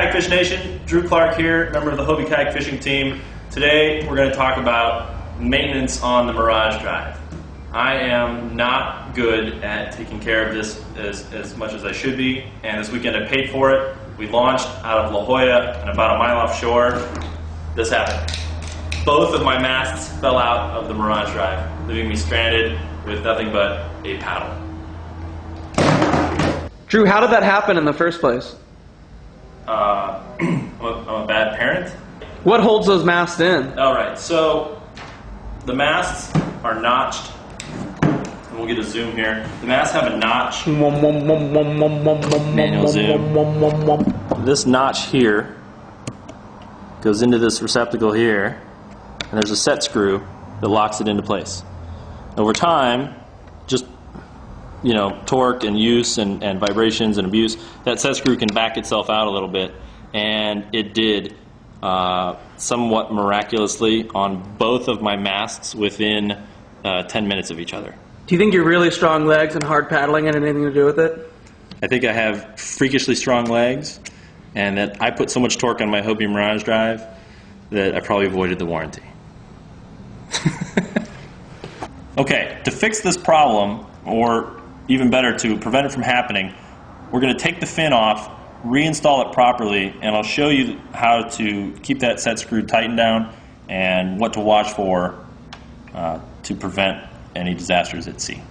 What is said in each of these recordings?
Kayak Fish Nation, Drew Clark here, member of the Hobie Kayak Fishing team. Today we're going to talk about maintenance on the Mirage drive. I am not good at taking care of this as much as I should be, and this weekend I paid for it. We launched out of La Jolla and about a mile offshore. This happened. Both of my masts fell out of the Mirage drive, leaving me stranded with nothing but a paddle. Drew, how did that happen in the first place? I'm a bad parent. What holds those masts in? Alright, so the masts are notched. We'll get a zoom here. The masts have a notch. Manual zoom. This notch here goes into this receptacle here, and there's a set screw that locks it into place. Over time, just torque and use and vibrations and abuse, that set screw can back itself out a little bit, and it did somewhat miraculously on both of my masts within 10 minutes of each other. Do you think your really strong legs and hard paddling had anything to do with it? I think I have freakishly strong legs, and that I put so much torque on my Hobie Mirage drive that I probably avoided the warranty. Okay, to fix this problem, or even better, to prevent it from happening, we're going to take the fin off, reinstall it properly, and I'll show you how to keep that set screw tightened down and what to watch for to prevent any disasters at sea.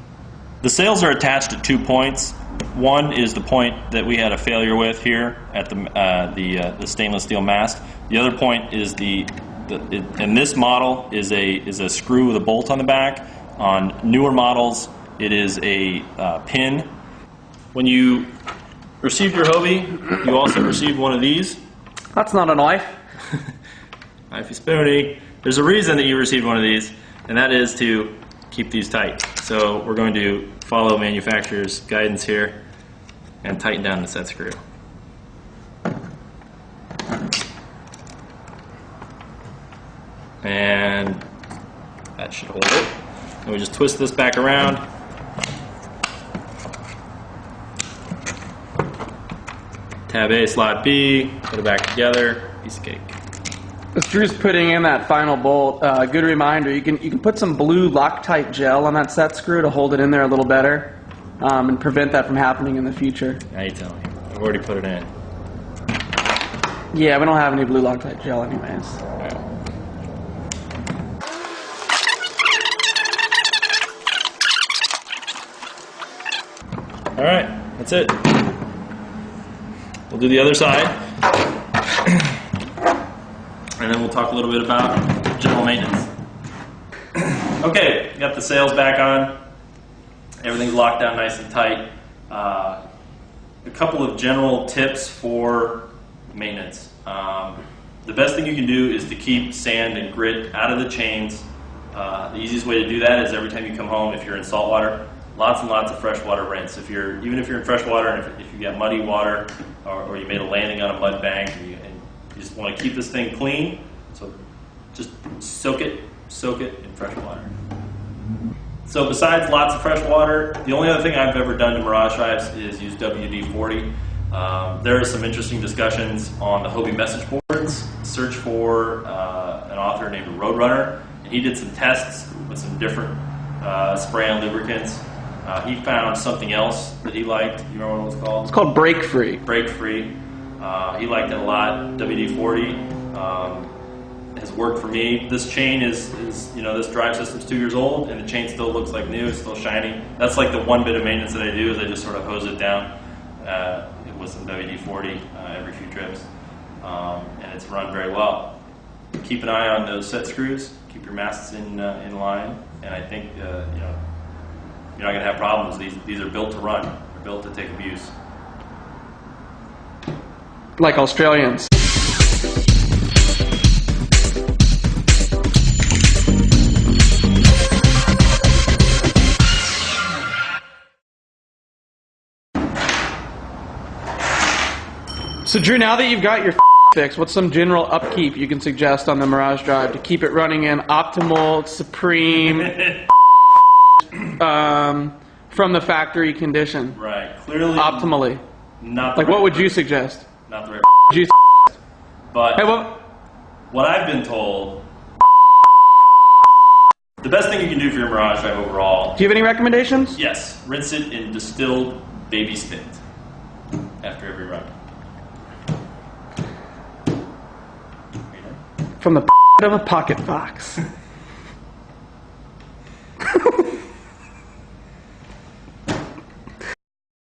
The sails are attached at 2 points. One is the point that we had a failure with here at the stainless steel mast. The other point is in this model is a screw with a bolt on the back. On newer models, it is a pin. When you received your Hobie, you also received one of these. That's not a knife. Knifey spoony. There's a reason that you received one of these, and that is to keep these tight. So we're going to follow manufacturer's guidance here and tighten down the set screw. And that should hold it. And we just twist this back around. Tab A, slot B, put it back together, piece of cake. As Drew's putting in that final bolt, good reminder, you can put some blue Loctite gel on that set screw to hold it in there a little better and prevent that from happening in the future. Now you tell me. I've already put it in. Yeah, we don't have any blue Loctite gel anyways. Alright, that's it. We'll do the other side. And then we'll talk a little bit about general maintenance. Okay, got the sails back on. Everything's locked down nice and tight. A couple of general tips for maintenance. The best thing you can do is to keep sand and grit out of the chains. The easiest way to do that is every time you come home, if you're in saltwater, lots and lots of freshwater rinse. Even if you're in freshwater, and if you got muddy water, or you made a landing on a mud bank, and you just want to keep this thing clean, so just soak it in fresh water. So besides lots of fresh water, the only other thing I've ever done to Mirage drives is use WD-40. There are some interesting discussions on the Hobie message boards. Search for an author named Roadrunner, and he did some tests with some different spray-on lubricants. He found something else that he liked. You remember what it was called? It's called Break Free. Break Free. He liked it a lot. WD-40 has worked for me. This chain is this drive system's 2 years old, and the chain still looks like new. It's still shiny. That's like the one bit of maintenance that I do is I just sort of hose it down with some WD-40 every few trips, and it's run very well. Keep an eye on those set screws. Keep your masts in line, and I think you're not going to have problems. These are built to run. They're built to take abuse. Like Australians. So Drew, now that you've got your fixed, what's some general upkeep you can suggest on the Mirage drive to keep it running in optimal, supreme, from the factory condition? Right. Clearly. Optimally. Not the like right what would person. you suggest? Not the right. Would you But Hey, well, what I've been told, the best thing you can do for your Mirage drive overall, do you have any recommendations? yes, rinse it in distilled baby spit after every run. From the of a pocket fox.